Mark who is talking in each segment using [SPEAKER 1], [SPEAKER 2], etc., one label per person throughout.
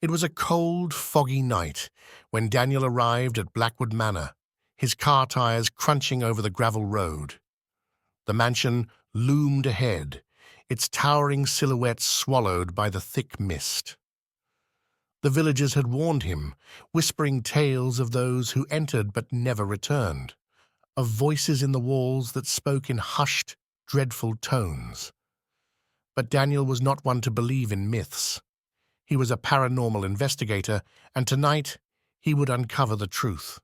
[SPEAKER 1] It was a cold, foggy night when Daniel arrived at Blackwood Manor, his car tires crunching over the gravel road. The mansion loomed ahead, its towering silhouette swallowed by the thick mist. The villagers had warned him, whispering tales of those who entered but never returned, of voices in the walls that spoke in hushed, dreadful tones. But Daniel was not one to believe in myths. He was a paranormal investigator, and tonight he would uncover the truth.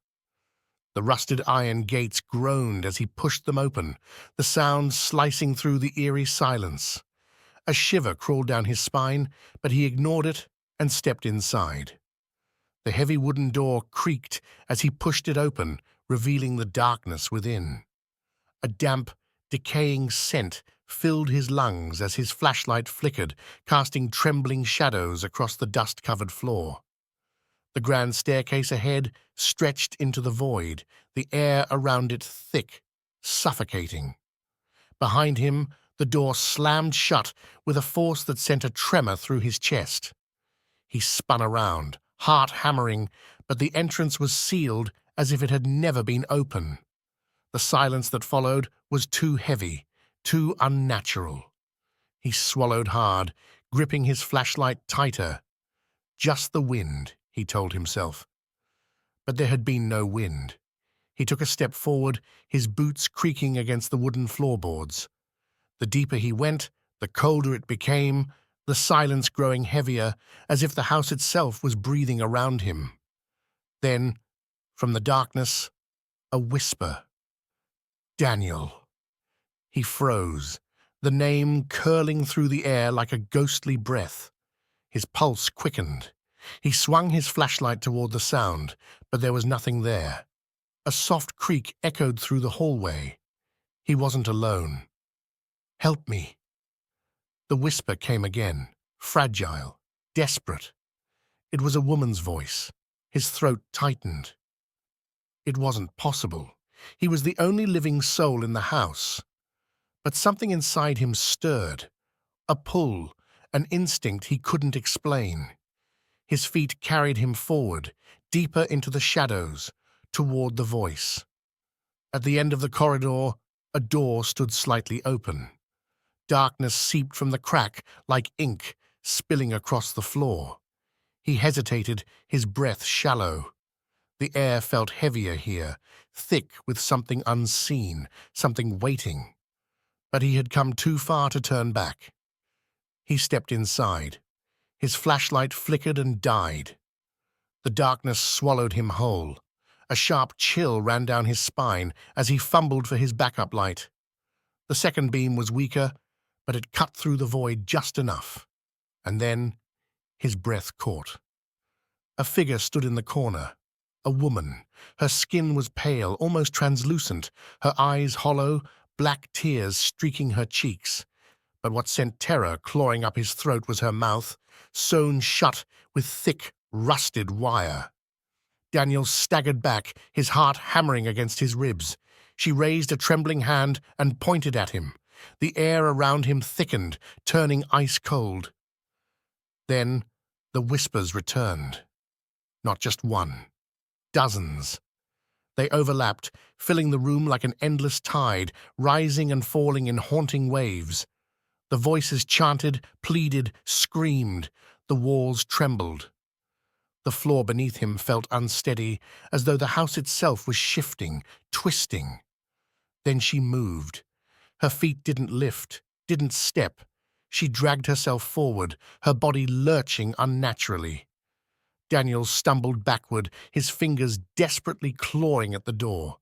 [SPEAKER 1] The rusted iron gates groaned as he pushed them open, the sound slicing through the eerie silence. A shiver crawled down his spine, but he ignored it and stepped inside. The heavy wooden door creaked as he pushed it open, revealing the darkness within. A damp, decaying scent filled his lungs as his flashlight flickered, casting trembling shadows across the dust-covered floor. The grand staircase ahead stretched into the void, the air around it thick, suffocating. Behind him, the door slammed shut with a force that sent a tremor through his chest. He spun around, heart hammering, but the entrance was sealed as if it had never been open. The silence that followed was too heavy, too unnatural. He swallowed hard, gripping his flashlight tighter. Just the wind, he told himself. But there had been no wind. He took a step forward, his boots creaking against the wooden floorboards. The deeper he went, the colder it became, the silence growing heavier, as if the house itself was breathing around him. Then, from the darkness, a whisper. Daniel. He froze, the name curling through the air like a ghostly breath. His pulse quickened. He swung his flashlight toward the sound, but there was nothing there. A soft creak echoed through the hallway. He wasn't alone. "Help me." The whisper came again, fragile, desperate. It was a woman's voice. His throat tightened. It wasn't possible. He was the only living soul in the house. But something inside him stirred. A pull, an instinct he couldn't explain. His feet carried him forward, deeper into the shadows, toward the voice. At the end of the corridor, a door stood slightly open. Darkness seeped from the crack like ink, spilling across the floor. He hesitated, his breath shallow. The air felt heavier here, thick with something unseen, something waiting. But he had come too far to turn back. He stepped inside. His flashlight flickered and died. The darkness swallowed him whole. A sharp chill ran down his spine as he fumbled for his backup light. The second beam was weaker, but it cut through the void just enough. And then his breath caught. A figure stood in the corner. A woman. Her skin was pale, almost translucent, her eyes hollow, black tears streaking her cheeks. But what sent terror clawing up his throat was her mouth, sewn shut with thick, rusted wire. Daniel staggered back, his heart hammering against his ribs. She raised a trembling hand and pointed at him. The air around him thickened, turning ice cold. Then the whispers returned. Not just one. Dozens. They overlapped, filling the room like an endless tide, rising and falling in haunting waves. The voices chanted, pleaded, screamed. The walls trembled. The floor beneath him felt unsteady, as though the house itself was shifting, twisting. Then she moved. Her feet didn't lift, didn't step. She dragged herself forward, her body lurching unnaturally. Daniel stumbled backward, his fingers desperately clawing at the door.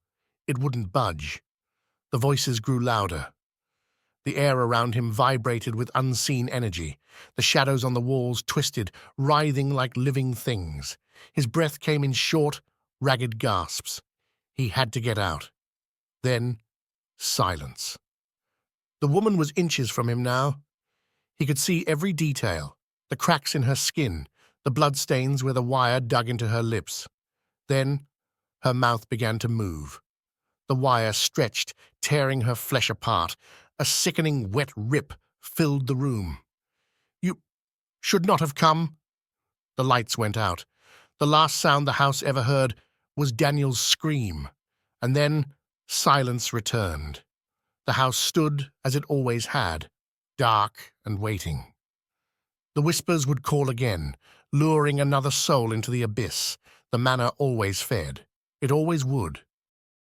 [SPEAKER 1] It wouldn't budge. The voices grew louder. The air around him vibrated with unseen energy. The shadows on the walls twisted, writhing like living things. His breath came in short, ragged gasps. He had to get out. Then, silence. The woman was inches from him now. He could see every detail, the cracks in her skin, the bloodstains where the wire dug into her lips. Then, her mouth began to move. The wire stretched, tearing her flesh apart. A sickening wet rip filled the room. "You should not have come." The lights went out. The last sound the house ever heard was Daniel's scream, and then silence returned. The house stood as it always had, dark and waiting. The whispers would call again, luring another soul into the abyss. The manor always fed. It always would.